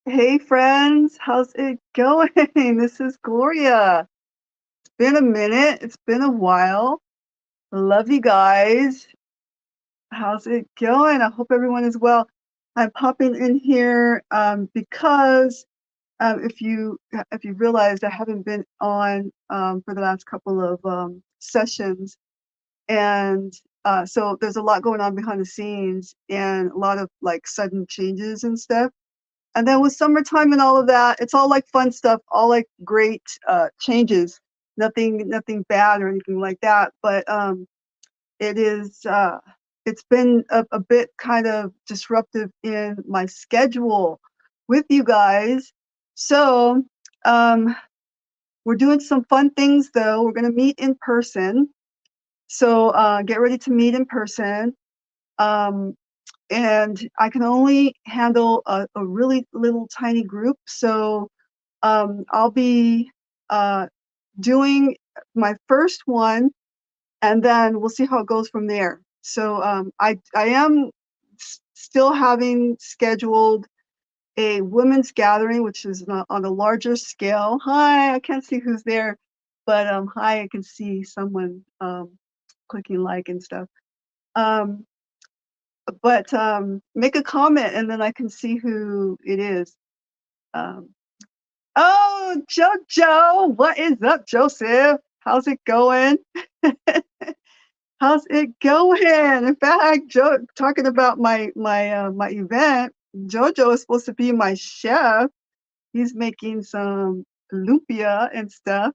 Hey friends, how's it going? This is Gloria. It's been a minute. It's been a while. Love you guys. How's it going? I hope everyone is well. I'm popping in here because if you realized I haven't been on for the last couple of sessions, and so there's a lot going on behind the scenes and a lot of like sudden changes and stuff. And then with summertime and all of that, it's all like fun stuff, all like great changes. Nothing bad or anything like that. But it is it's been a bit kind of disruptive in my schedule with you guys. So we're doing some fun things though. We're gonna meet in person. So get ready to meet in person. Um, and I can only handle a really little tiny group. So I'll be doing my first one, and then we'll see how it goes from there. So I am still having scheduled a women's gathering, which is on a larger scale. Hi, I can't see who's there, but hi, I can see someone clicking like and stuff. Um, but make a comment and then I can see who it is. Um, oh, Jojo, what is up, Joseph? How's it going? How's it going? In fact, Joe, talking about my event, Jojo is supposed to be my chef. He's making some lumpia and stuff.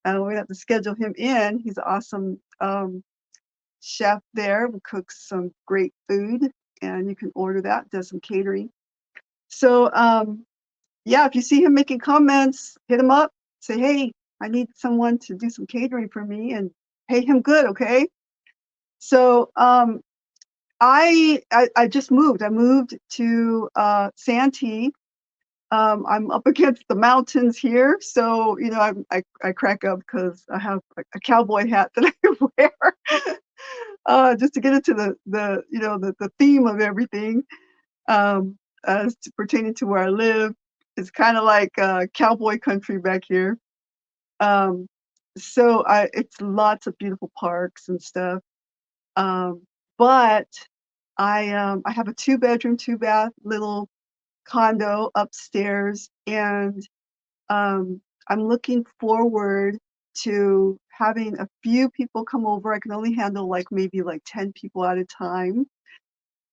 We have to schedule him in. He's an awesome chef there who cooks some great food, and you can order that, does some catering. So yeah, if you see him making comments, hit him up, say, hey, I need someone to do some catering for me and pay him good, okay? So I just moved. I moved to Santee. I'm up against the mountains here, so you know I crack up because I have a cowboy hat that I wear just to get into the you know the theme of everything as pertaining to where I live. It's kind of like cowboy country back here. Um, so it's lots of beautiful parks and stuff. Um, but I have a 2-bedroom, 2-bath little condo upstairs, and I'm looking forward to having a few people come over. I can only handle like maybe like 10 people at a time,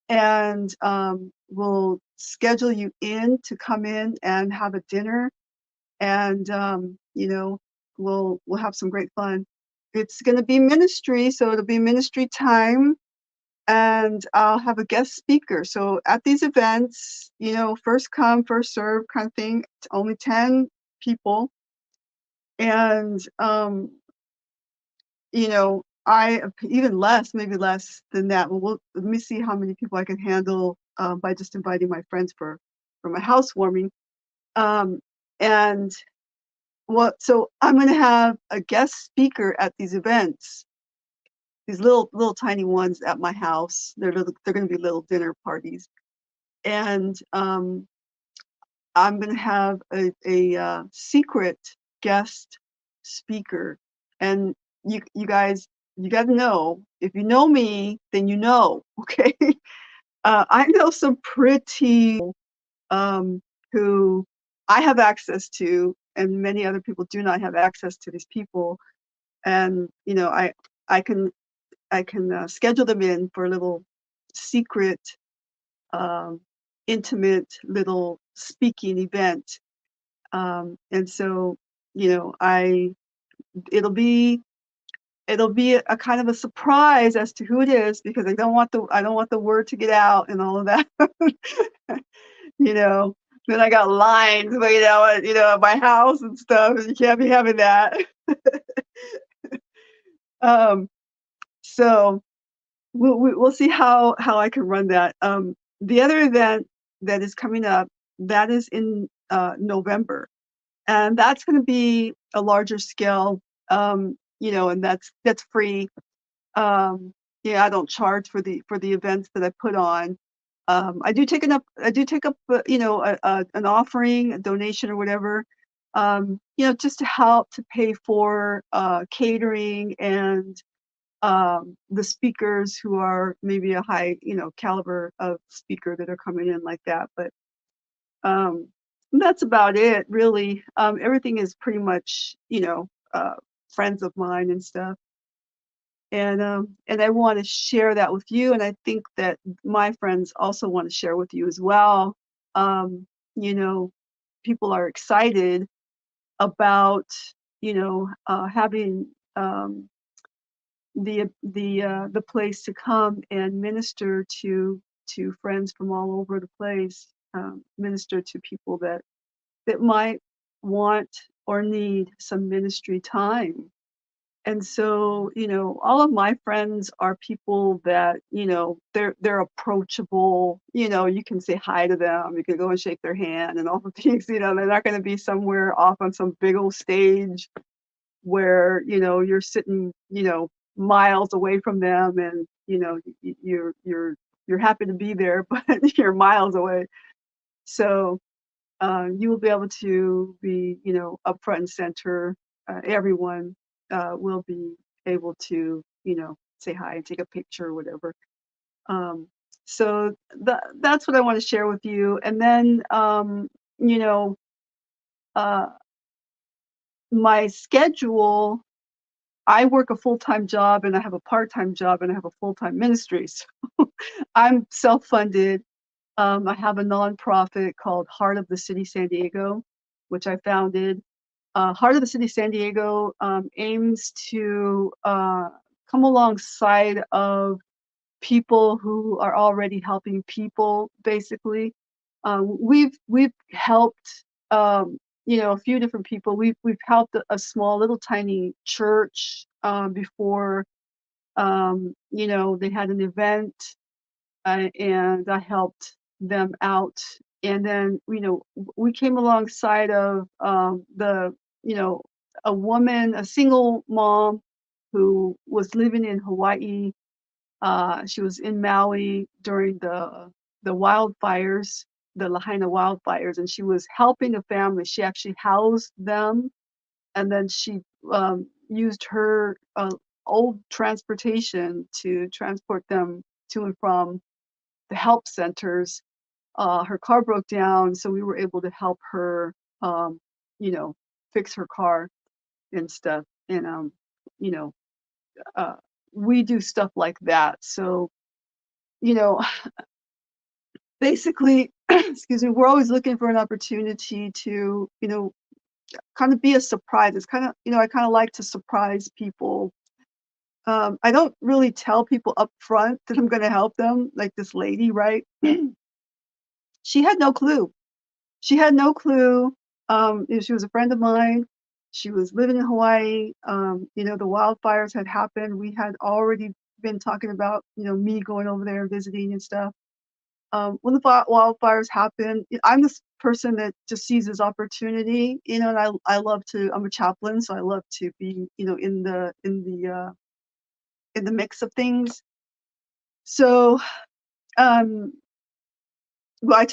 and we'll schedule you in to come in and have a dinner, and you know we'll have some great fun. It's going to be ministry, so it'll be ministry time, and I'll have a guest speaker. So at these events, you know, first come, first serve kind of thing. It's only 10 people, and you know, I even less, maybe less than that. Well, let me see how many people I can handle by just inviting my friends for my housewarming. Um, and so I'm going to have a guest speaker at these events, these little tiny ones at my house. They're going to be little dinner parties, and I'm going to have a secret guest speaker. And you guys, you got to know, if you know me, then you know, okay? I know some pretty um, who I have access to, and many other people do not have access to these people. And you know, I can schedule them in for a little secret, um, intimate little speaking event. And so, you know, it'll be a kind of a surprise as to who it is, because I don't want the word to get out and all of that. You know, then I got lines laid out at, you know, at my house and stuff, and you can't be having that. um, so we'll see how I can run that. The other event that is coming up, that is in November, and that's going to be a larger scale. You know, and that's free. Yeah, I don't charge for the events that I put on. I do take up, an offering, a donation or whatever, just to help to pay for, catering and, the speakers who are maybe a high, caliber of speaker that are coming in like that, but, um, that's about it really. Everything is pretty much, friends of mine and stuff. And I wanna share that with you, and I think that my friends also wanna share with you as well. Um, you know, People are excited about, having, the place to come and minister to friends from all over the place, minister to people that might want or need some ministry time. And so, all of my friends are people that, they're approachable, you can say hi to them, you can go and shake their hand and all the things, they're not gonna be somewhere off on some big old stage where, you're sitting, miles away from them and, you're happy to be there, but you're miles away. So, you will be able to be, up front and center. Everyone will be able to, say hi and take a picture or whatever. Um, so that's what I want to share with you. And then, you know, uh, my schedule, I work a full-time job and I have a part-time job and I have a full-time ministry. So I'm self-funded. I have a nonprofit called Heart of the City San Diego, which I founded. Heart of the City San Diego aims to come alongside of people who are already helping people, basically. We've helped a few different people. We've helped a small little tiny church before they had an event and I helped them out. And then, we came alongside of you know, a woman, a single mom who was living in Hawaii. She was in Maui during the wildfires, the Lahaina wildfires, and she was helping a family. She actually housed them, and then she used her old transportation to transport them to and from the help centers. Her car broke down, so we were able to help her, um, you know, fix her car and stuff. And you know, uh, we do stuff like that. So, you know, basically, excuse me, we're always looking for an opportunity to, kind of be a surprise. It's kind of, I kind of like to surprise people. I don't really tell people up front that I'm going to help them, like this lady, right? She had no clue. She had no clue. She was a friend of mine. She was living in Hawaii. The wildfires had happened. We had already been talking about, me going over there and visiting and stuff. When the wildfires happened, I'm this person that just seizes opportunity, and I love to. I'm a chaplain, so I love to be, in the mix of things. So, um, well, I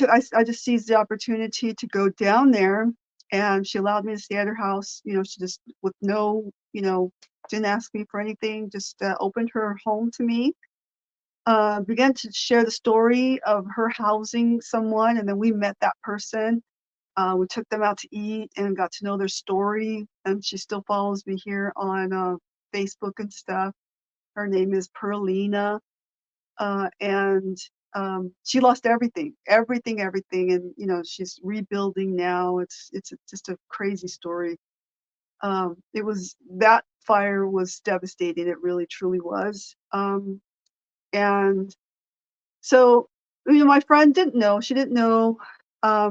just seized the opportunity to go down there, and she allowed me to stay at her house. She just with no, didn't ask me for anything, just opened her home to me. Began to share the story of her housing someone, and then we met that person. We took them out to eat and got to know their story, and she still follows me here on Facebook and stuff. Her name is Perlina, and she lost everything, everything, everything, and she's rebuilding now. It's just a crazy story. It was that fire was devastating. It really truly was. And so my friend didn't know. She didn't know. I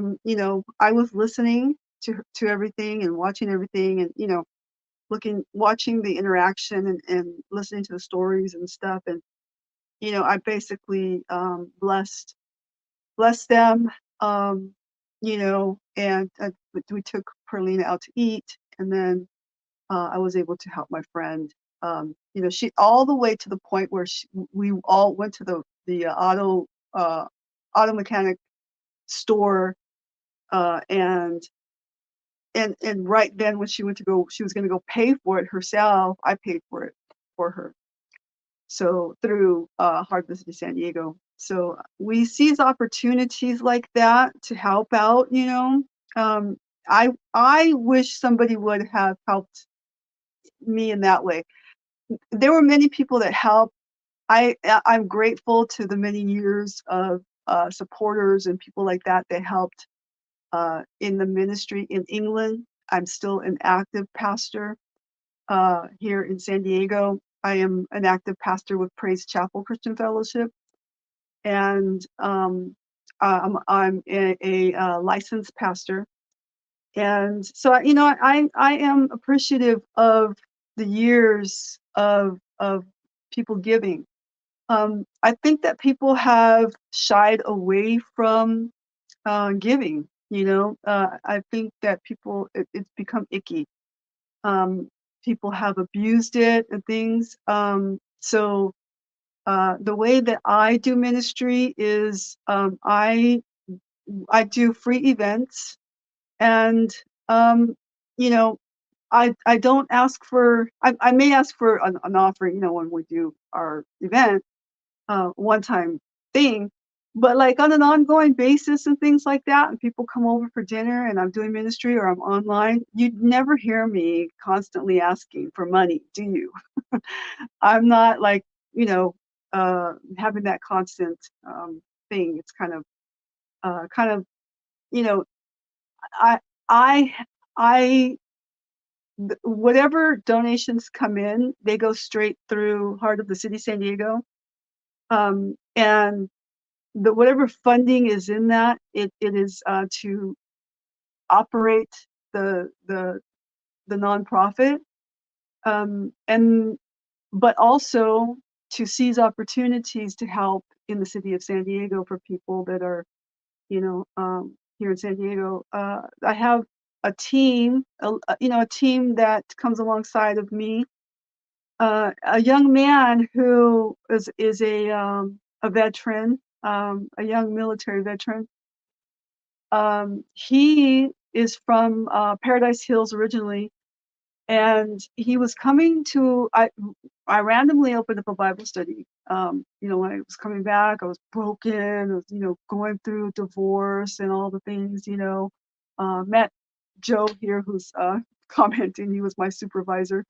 was listening to everything and watching everything, and watching the interaction and listening to the stories and stuff. And I basically blessed them, and we took Perlina out to eat, and then I was able to help my friend. She all the way to the point where we all went to the auto auto mechanic store, and right then when she was gonna go pay for it herself, I paid for it for her. So through Heart Visit San Diego. So we seize opportunities like that to help out, you know. Um, I wish somebody would have helped me in that way. There were many people that helped. I'm grateful to the many years of supporters and people like that that helped in the ministry in England. I'm still an active pastor here in San Diego. I am an active pastor with Praise Chapel Christian Fellowship, and I'm a licensed pastor. And so, you know, I am appreciative of the years of people giving. I think that people have shied away from giving. You know, I think that it's become icky. Um, People have abused it and things. So the way that I do ministry is I do free events, and you know, I don't ask for I may ask for an offering, you know, when we do our event, one time thing, but like on an ongoing basis and things like that, and people come over for dinner and I'm doing ministry or I'm online, you'd never hear me constantly asking for money, do you? I'm not like, you know, having that constant thing. It's kind of, you know, I, I, I, whatever donations come in, they go straight through Heart of the City, San Diego. And whatever funding is in that, it is to operate the the nonprofit, and but also to seize opportunities to help in the city of San Diego for people that are, you know, here in San Diego. I have a team, you know, a team that comes alongside of me. A young man who is a veteran, a young military veteran. He is from Paradise Hills originally, and he was coming to. I randomly opened up a Bible study. You know, when I was coming back, I was broken. I was, you know, going through divorce and all the things. You know, met Joe here, who's commenting. He was my supervisor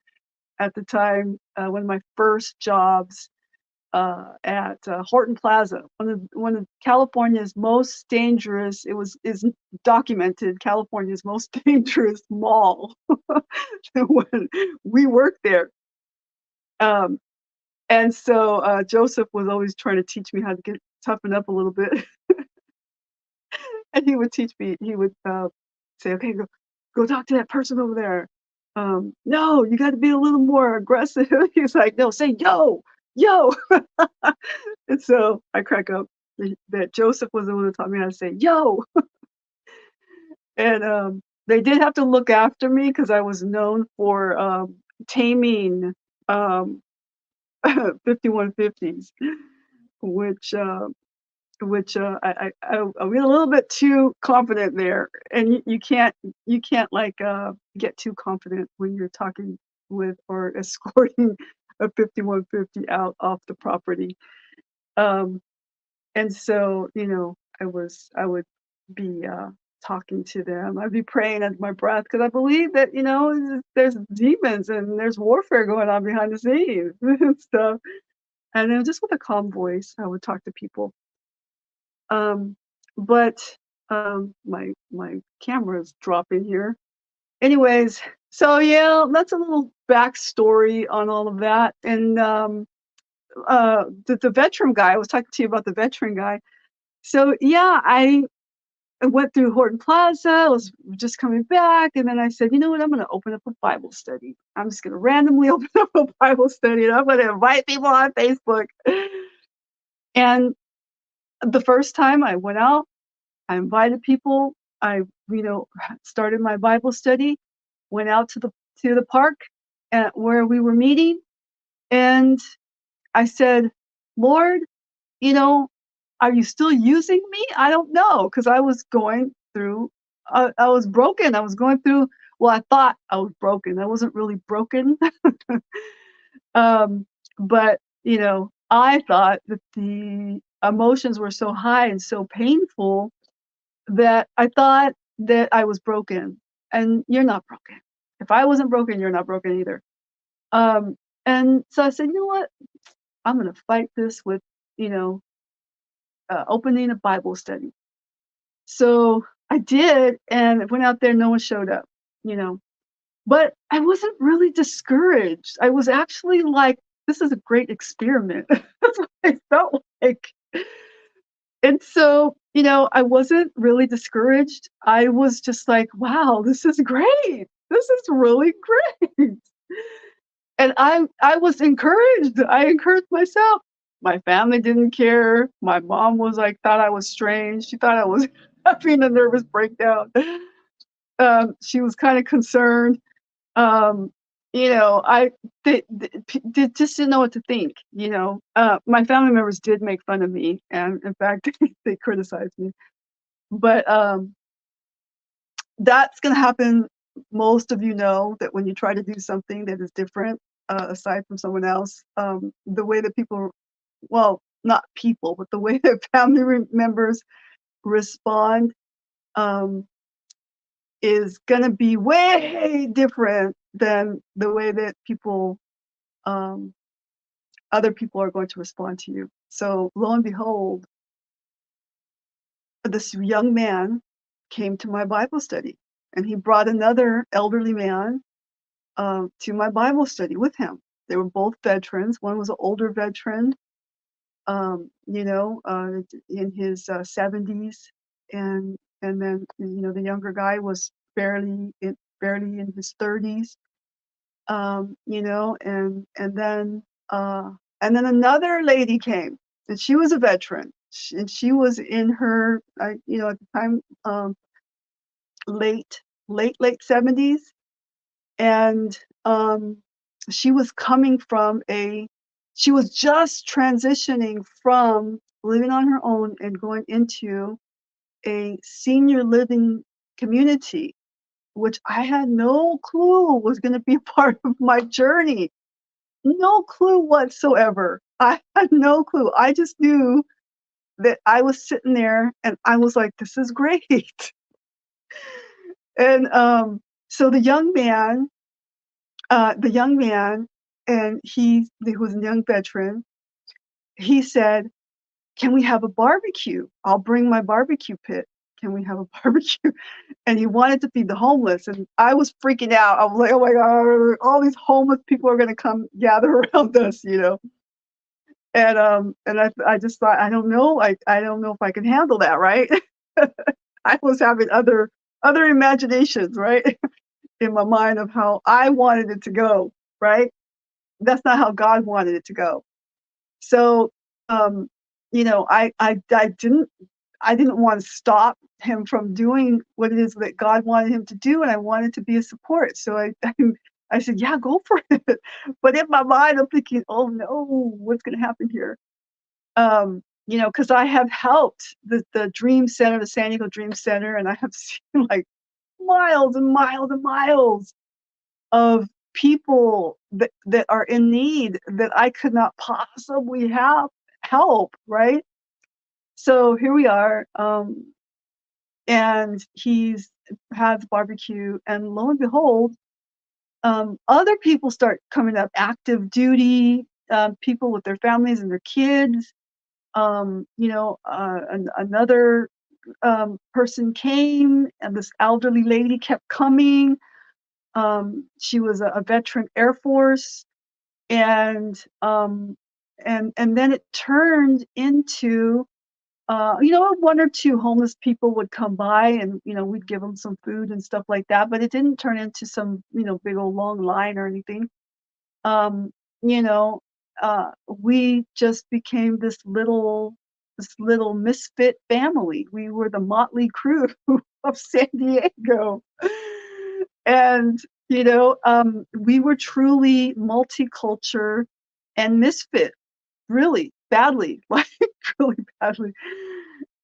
at the time. One of my first jobs at Horton Plaza, one of California's most dangerous. It was is documented California's most dangerous mall when we worked there. Um, and so Joseph was always trying to teach me how to toughen up a little bit, and he would teach me. He would say, "Okay, go talk to that person over there. No, you got to be a little more aggressive." He's like, "No, say yo, yo." And so I crack up that Joseph was the one who taught me how to say yo. And they did have to look after me because I was known for taming um, 5150s, which I get a little bit too confident there, and you can't like get too confident when you're talking with or escorting a 5150 out off the property. Um, and so, you know, I would be talking to them. I'd be praying under my breath because I believe that, you know, there's demons and there's warfare going on behind the scenes and stuff. And then just with a calm voice, I would talk to people. Um, but my camera's dropping here. Anyways, so yeah, that's a little backstory on all of that. And the veteran guy, I was talking to you about the veteran guy. So yeah, I went through Horton Plaza. I was just coming back, and then I said, you know what? I'm going to open up a Bible study. I'm just going to randomly open up a Bible study, and I'm going to invite people on Facebook. And the first time I went out, I invited people. I, you know, started my Bible study. Went out to the park where we were meeting, and I said, Lord, you know, "Are you still using me?" I don't know, because I was going through I was broken. I was going through well, I thought I was broken. I wasn't really broken. Um, but, I thought that the emotions were so high and so painful that I thought that I was broken, and you're not broken. If I wasn't broken, you're not broken either. Um, and so I said, "You know what? I'm gonna fight this with, you know, opening a Bible study." So I did, and I went out there, no one showed up, you know. But I wasn't really discouraged. I was actually like, "This is a great experiment." That's what I felt like. And so, I wasn't really discouraged. I was just like, "Wow, this is great. This is really great." And I was encouraged. I encouraged myself. My family didn't care. My mom was like, thought I was strange. She thought I was having a nervous breakdown. She was kind of concerned. Um, I they just didn't know what to think. My family members did make fun of me, and in fact, they criticized me. But that's gonna happen. Most of you know that when you try to do something that is different, aside from someone else, the way that people, well, not people, but the way that family members respond, um, is gonna be way different than the way that um, other people are going to respond to you. So lo and behold, this young man came to my Bible study, and he brought another elderly man to my Bible study with him. They were both veterans. One was an older veteran, in his 70s, and then the younger guy was barely in his 30s. Uh, and then another lady came, and she was a veteran, and she was in her, at the time, late, late 70s, and she was coming from she was just transitioning from living on her own and going into a senior living community, which I had no clue was going to be a part of my journey. No clue whatsoever. I had no clue. I just knew that I was sitting there and I was like, "This is great." And, so the young man, and he was a young veteran, he said, "Can we have a barbecue? I'll bring my barbecue pit. Can we have a barbecue?" And he wanted to feed the homeless, and I was freaking out. I was like, "Oh my god, all these homeless people are gonna come gather around us." And I just thought, I don't know, I don't know if I can handle that, right? I was having other imaginations, right, in my mind of how I wanted it to go, right? That's not how God wanted it to go. So, um, I didn't want to stop him from doing what it is that God wanted him to do, and I wanted to be a support. So I said, "Yeah, go for it." But in my mind, I'm thinking, "Oh no, what's going to happen here?" Because I have helped the Dream Center, the San Diego Dream Center, and I have seen like miles and miles and miles of people that are in need that I could not possibly have help, right? So here we are, and he's has barbecue, and lo and behold, other people start coming up, active duty, people with their families and their kids. Another person came, and this elderly lady kept coming. She was a veteran Air Force, and then it turned into, one or two homeless people would come by, and we'd give them some food and stuff like that, but it didn't turn into some big old long line or anything. um, you know, we just became this little misfit family. We were the motley crew of San Diego. And, we were truly multicultural and misfit, really. badly, like really badly.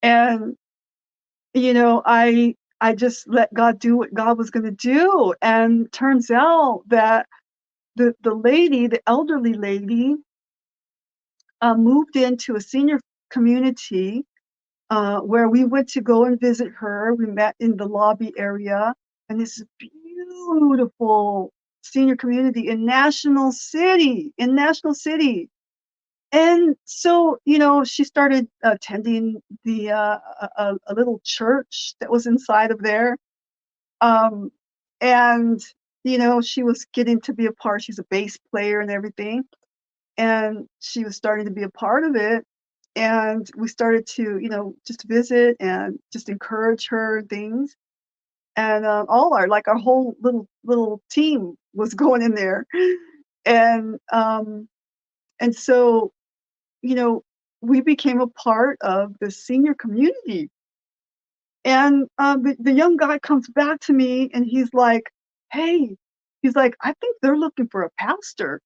And, I just let God do what God was gonna do, and turns out that the elderly lady, moved into a senior community, where we went to go and visit her. We met in the lobby area, and this is beautiful senior community in National City. And so, she started attending a little church that was inside of there. Um, and, she was getting to be a part. She's a bass player and everything. And she was starting to be a part of it. And we started to, just visit and just encourage her and things. And our whole little team was going in there. And and so, you know, we became a part of the senior community. And the young guy comes back to me and he's like, "Hey," he's like, "I think they're looking for a pastor."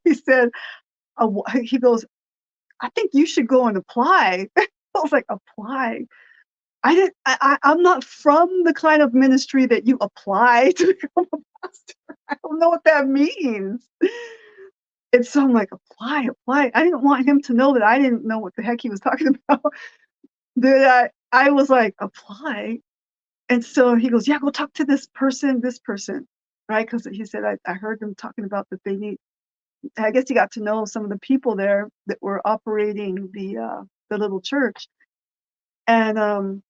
He said, he goes, "I think you should go and apply." I was like, "Apply?" I didn't. I'm not from the kind of ministry that you apply to become a pastor. I don't know what that means. And so I'm like, "Apply, apply." I didn't want him to know that I didn't know what the heck he was talking about. That I was like, "Apply?" And so he goes, "Yeah, go talk to this person," right? Because he said, I heard them talking about that they need. I guess he got to know some of the people there that were operating the little church. And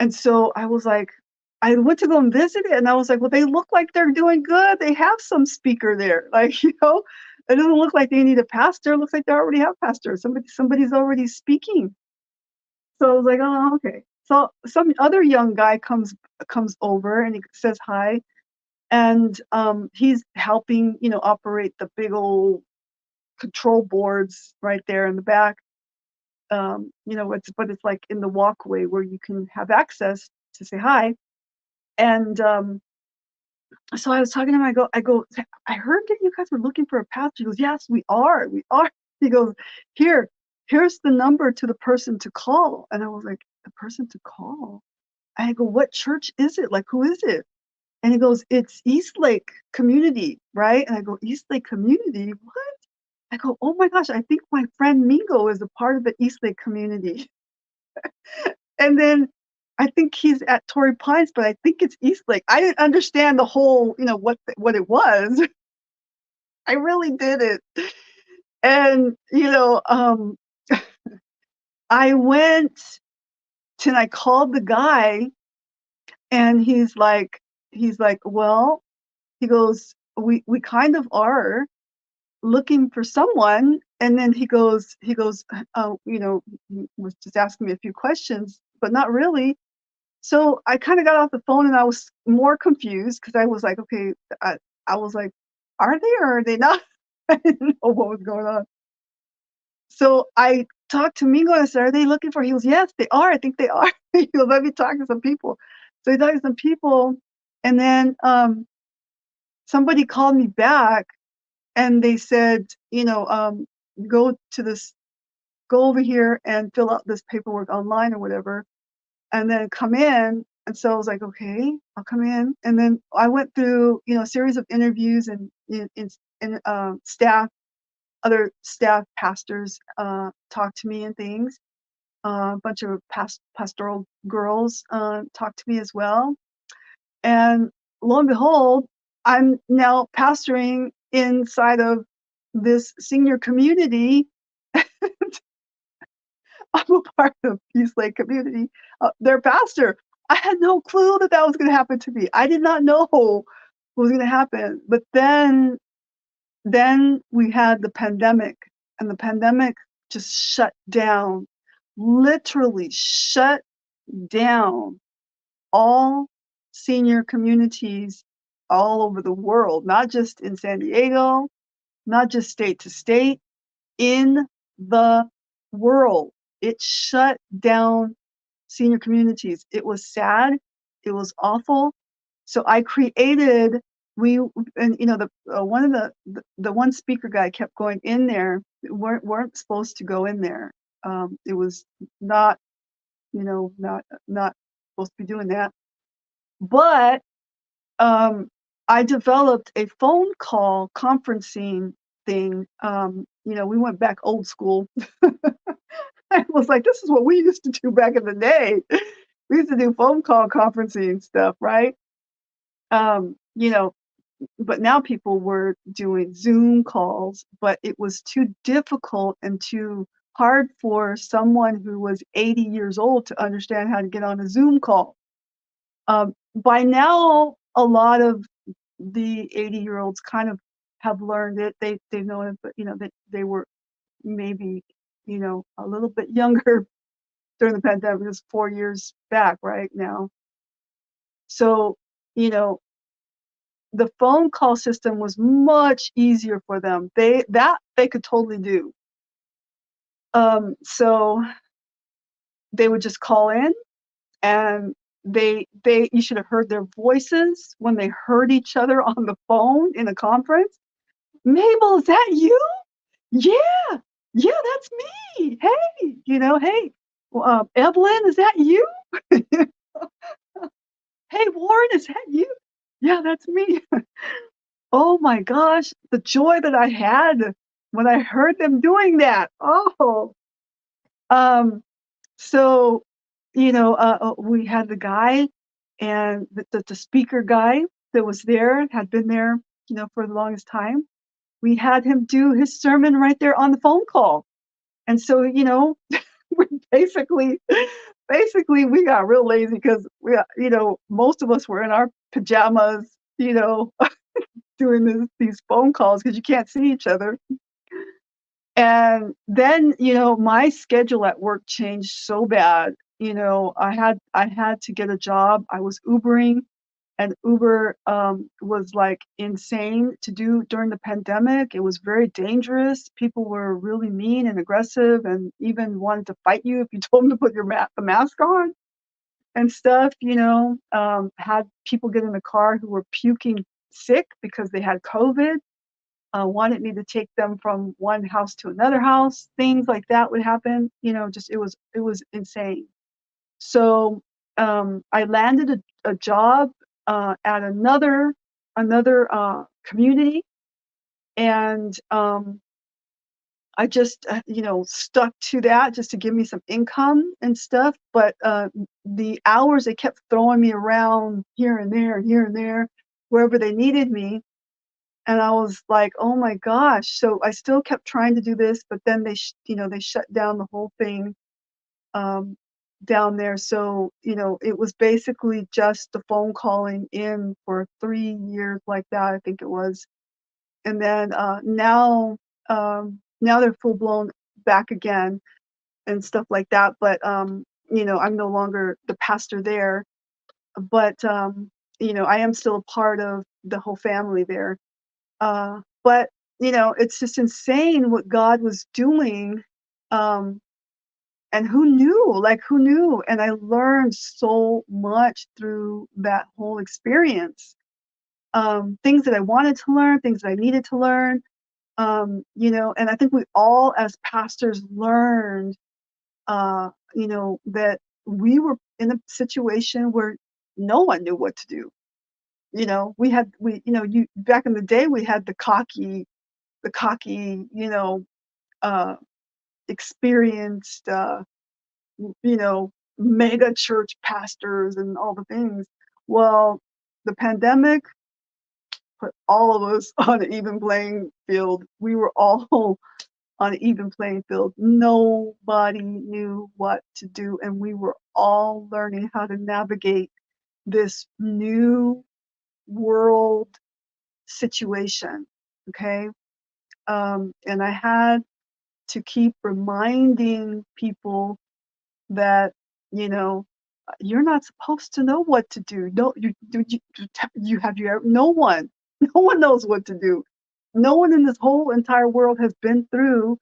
and so I was like, I went to go and visit it, and I was like, "Well, they look like they're doing good. They have some speaker there." Like, it doesn't look like they need a pastor. It looks like they already have pastor. Somebody's already speaking. So I was like, "Oh, okay." So some other young guy comes over and he says hi, and he's helping, operate the big old control boards right there in the back. It's like in the walkway where you can have access to say hi. And so I was talking to him. I go, "I heard that you guys were looking for a pastor." He goes, "Yes, we are. We are." He goes, "Here, here's the number to the person to call." And I was like, "The person to call?" I go, "What church is it? Like, who is it?" And he goes, "It's Eastlake Community, right?" And I go, "Eastlake Community? What?" I go, "Oh my gosh, I think my friend Mingo is a part of the Eastlake Community." And then I think he's at Torrey Pines, but I think it's Eastlake. I didn't understand the whole, what it was. I really didn't. And, I went and I called the guy, and he's like, "Well," he goes, "We kind of are looking for someone." And then he goes, he was just asking me a few questions, but not really. So I kinda got off the phone and I was more confused because I was like, "Okay," I was like, "Are they or are they not?" I didn't know what was going on. So I talked to Mingo and I said, "Are they looking for?" He goes, "Yes, they are. I think they are." He goes, "Let me talk to some people." So he talked to some people, and then, somebody called me back and they said, "Go to this go over here and fill out this paperwork online or whatever, and then come in." And so I was like, "Okay, I'll come in." And then I went through, a series of interviews, and other staff pastors talked to me and things. A bunch of pastoral girls talked to me as well. And lo and behold, I'm now pastoring inside of this senior community. I'm a part of Peace Lake community. Their pastor. I had no clue that that was going to happen to me. I did not know what was going to happen. But then we had the pandemic, and the pandemic just shut down, literally shut down all senior communities all over the world, not just in San Diego, not just state to state, in the world. It shut down senior communities. It was sad. It was awful. So I created we and, the one of the one speaker guy kept going in there. Weren't supposed to go in there. It was not, not supposed to be doing that. But, I developed a phone call conferencing thing. We went back old school. I was like, "This is what we used to do back in the day." We used to do phone call conferencing stuff, right? Um, you know, but now people were doing Zoom calls, but it was too difficult and too hard for someone who was 80 years old to understand how to get on a Zoom call. By now, a lot of the 80-year-olds kind of have learned it. They've known it, but, they were maybe, a little bit younger during the pandemic. It was 4 years back right now. So, you know, the phone call system was much easier for them. They could totally do. So they would just call in, and they you should have heard their voices when they heard each other on the phone in a conference. "Mabel, is that you? Yeah, yeah, that's me. Hey, hey, Evelyn, is that you? Hey, Warren, is that you? Yeah, that's me." Oh my gosh, the joy that I had when I heard them doing that. Oh, um, so, we had the guy, and the speaker guy that was there had been there, for the longest time. We had him do his sermon right there on the phone call. And so, we basically we got real lazy because most of us were in our pajamas, doing these phone calls because you can't see each other. And then, my schedule at work changed so bad. I had to get a job. I was Ubering, and Uber was like insane to do during the pandemic. It was very dangerous. People were really mean and aggressive, and even wanted to fight you if you told them to put the mask on and stuff. Had people get in the car who were puking sick because they had COVID. Wanted me to take them from one house to another house. Things like that would happen. Just it was insane. So, I landed a job, at another community, and, I just, stuck to that just to give me some income and stuff, but, the hours, they kept throwing me around here and there and here and there, wherever they needed me, and I was like, "Oh my gosh." So I still kept trying to do this, but then they shut down the whole thing, um, down there. So, it was basically just the phone calling in for 3 years like that, I think it was. And then, now they're full blown back again and stuff like that. But, I'm no longer the pastor there, but, I am still a part of the whole family there. But, it's just insane what God was doing. Um, And who knew? Like, who knew? And I learned so much through that whole experience. Things that I wanted to learn, things that I needed to learn. And I think we all as pastors learned, that we were in a situation where no one knew what to do. You back in the day we had the cocky, uh, experienced, you know, mega church pastors and all the things. Well, the pandemic put all of us on an even playing field. We were all on an even playing field. Nobody knew what to do, and we were all learning how to navigate this new world situation. Okay. And I had to keep reminding people that, you know, you're not supposed to know what to do. No, no one, no one knows what to do. No one in this whole entire world has been through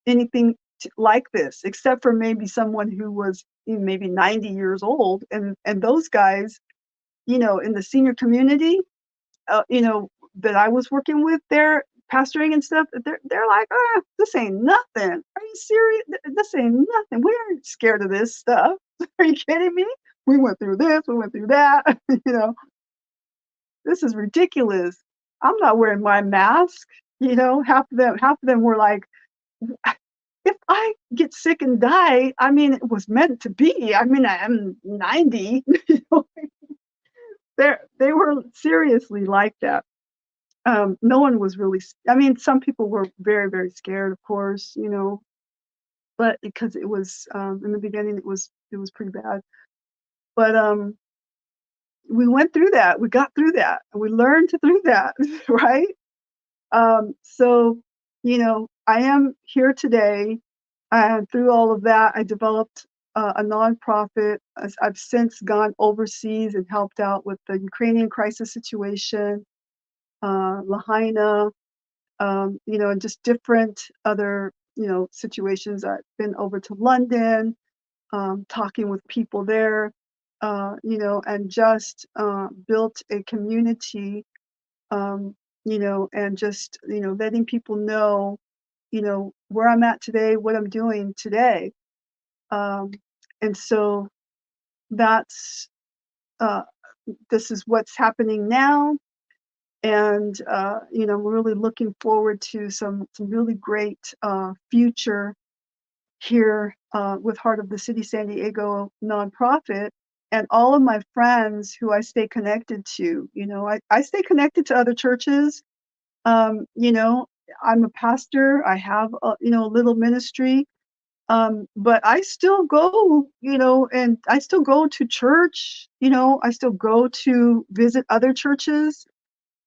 anything like this, except for maybe someone who was maybe 90 years old, and those guys, in the senior community, that I was working with there, pastoring and stuff, they're like, this ain't nothing. Are you serious? This ain't nothing. We aren't scared of this stuff. Are you kidding me? We went through this, we went through that. You know, this is ridiculous. I'm not wearing my mask. Half of them were like, if I get sick and die, I mean, it was meant to be. I mean, I'm 90. You know, they were seriously like that. No one was really, I mean, some people were very, very scared, of course, but because it was, in the beginning, it was pretty bad. But we went through that. We got through that. And we learned through that, right? So, I am here today. And through all of that, I developed a nonprofit. I've since gone overseas and helped out with the Ukrainian crisis situation, Lahaina, and just different other, situations. I've been over to London, talking with people there, and just built a community, and just, letting people know, where I'm at today, what I'm doing today. Um, and so that's, uh, this is what's happening now. And, I'm really looking forward to some really great future here with Heart of the City San Diego nonprofit. And all of my friends who I stay connected to, I stay connected to other churches. Um, you know, I'm a pastor. I have a little ministry. But I still go, and I still go to church. I still go to visit other churches.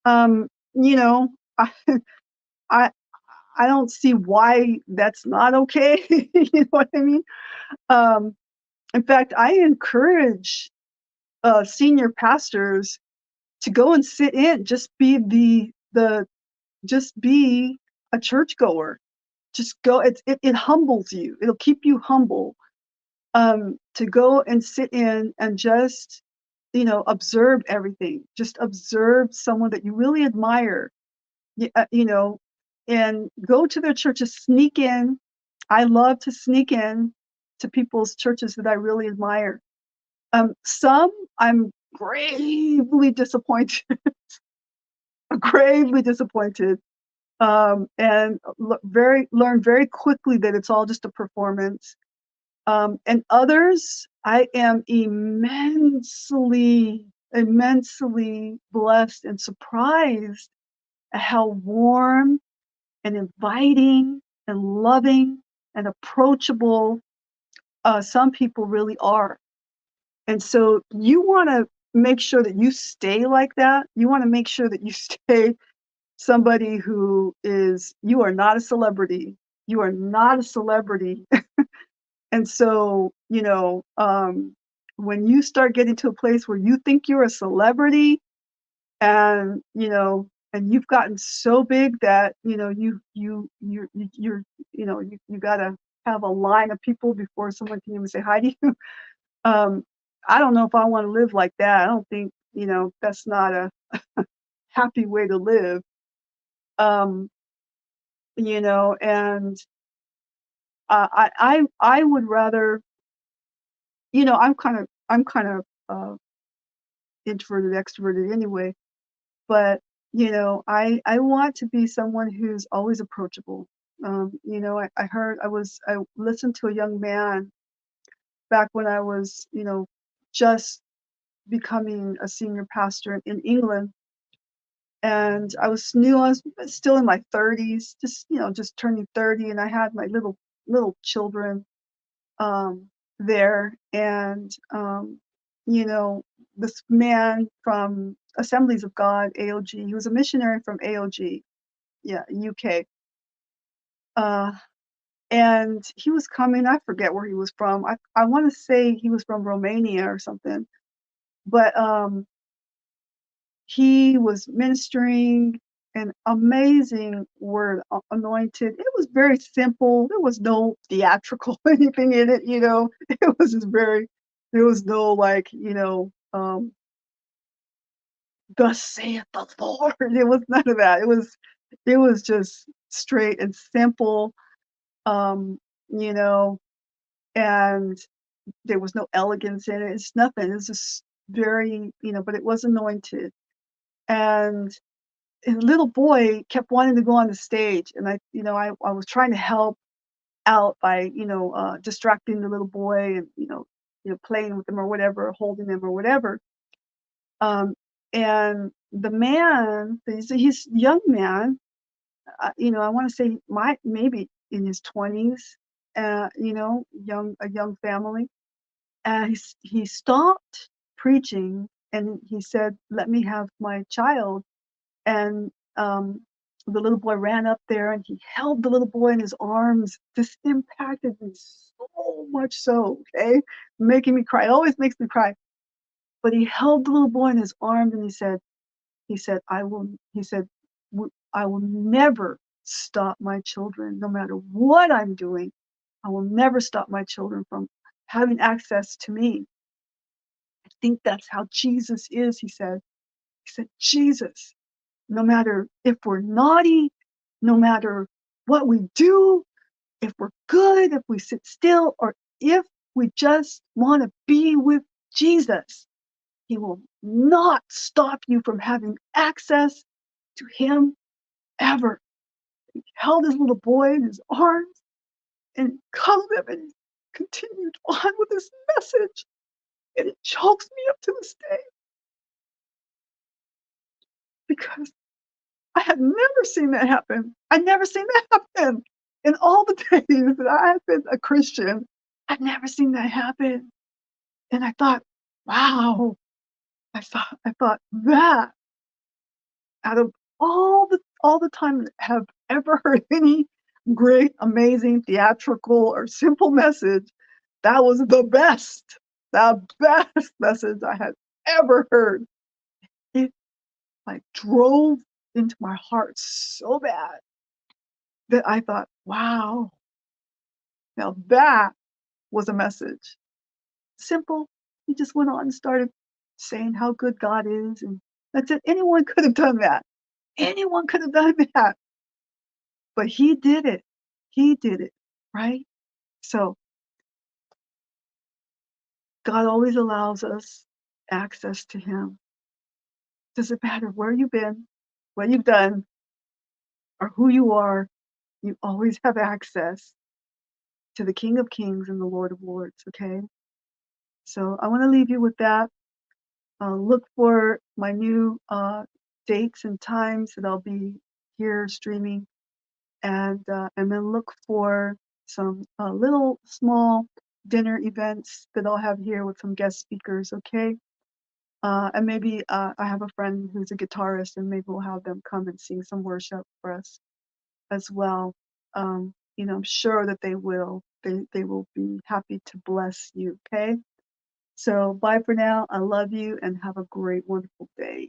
Um, you know, I, I I don't see why that's not okay. You know what I mean? Um, in fact, I encourage senior pastors to go and sit in, just be a churchgoer. Just go. It humbles you. It'll keep you humble. To go and sit in and just, observe everything. Just observe someone that you really admire, you know, and go to their churches, sneak in. I love to sneak in to people's churches that I really admire. Some I'm gravely disappointed, gravely disappointed, and learn very quickly that it's all just a performance. And others, I am immensely, immensely blessed and surprised at how warm and inviting and loving and approachable some people really are. And so you want to make sure that you stay like that. You want to make sure that you stay somebody you are not a celebrity. You are not a celebrity. And so, when you start getting to a place where you think you're a celebrity, and you've gotten so big that, you gotta have a line of people before someone can even say hi to you. Um, I don't know if I wanna live like that. I don't think, that's not a happy way to live. Um, and, I would rather, I'm kind of, introverted, extroverted anyway. But, I want to be someone who's always approachable. I listened to a young man back when I was, just becoming a senior pastor in England. And I was still in my 30s, just turning 30, and I had my little children there. And, you know, this man from Assemblies of God, AOG, he was a missionary from AOG, yeah, UK. Uh, and he was coming, I forget where he was from. I want to say he was from Romania or something. But he was ministering an amazing word, anointed. It was very simple. There was no theatrical anything in it. It was just very, there was no like, thus saith the Lord. It was none of that. It was just straight and simple, um, you know, and there was no elegance in it. It's nothing. It's just very, but it was anointed. And a little boy kept wanting to go on the stage, and I was trying to help out by, distracting the little boy and, playing with him or whatever, holding him or whatever. Um, and the man, he's a young man, I want to say maybe in his 20s, a young family. And he stopped preaching and he said, "Let me have my child." And the little boy ran up there and he held the little boy in his arms. This impacted me so much so, okay? Making me cry. It always makes me cry. But he held the little boy in his arms and he said, I will never stop my children, no matter what I'm doing. I will never stop my children from having access to me. I think that's how Jesus is, he said. He said, Jesus, no matter if we're naughty, no matter what we do, if we're good, if we sit still, or if we just want to be with Jesus, he will not stop you from having access to him ever. He held his little boy in his arms and cuddled him and continued on with his message. And it chokes me up to this day because I had never seen that happen. I'd never seen that happen. In all the days that I have been a Christian, I've never seen that happen. And I thought, wow. I thought that out of all the time that have ever heard any great, amazing, theatrical, or simple message, that was the best message I had ever heard. It like drove into my heart so bad that I thought, wow, now that was a message. Simple. He just went on and started saying how good God is, and that's it. Anyone could have done that. Anyone could have done that, but he did it. He did it, right? So God always allows us access to him. Doesn't matter where you've been, what you've done, or who you are, you always have access to the King of Kings and the Lord of Lords, okay? So I want to leave you with that. Look for my new dates and times that I'll be here streaming, and then look for some little small dinner events that I'll have here with some guest speakers, okay? And maybe I have a friend who's a guitarist, and maybe we'll have them come and sing some worship for us as well. I'm sure that they will. They will be happy to bless you, okay? So bye for now. I love you and have a great, wonderful day.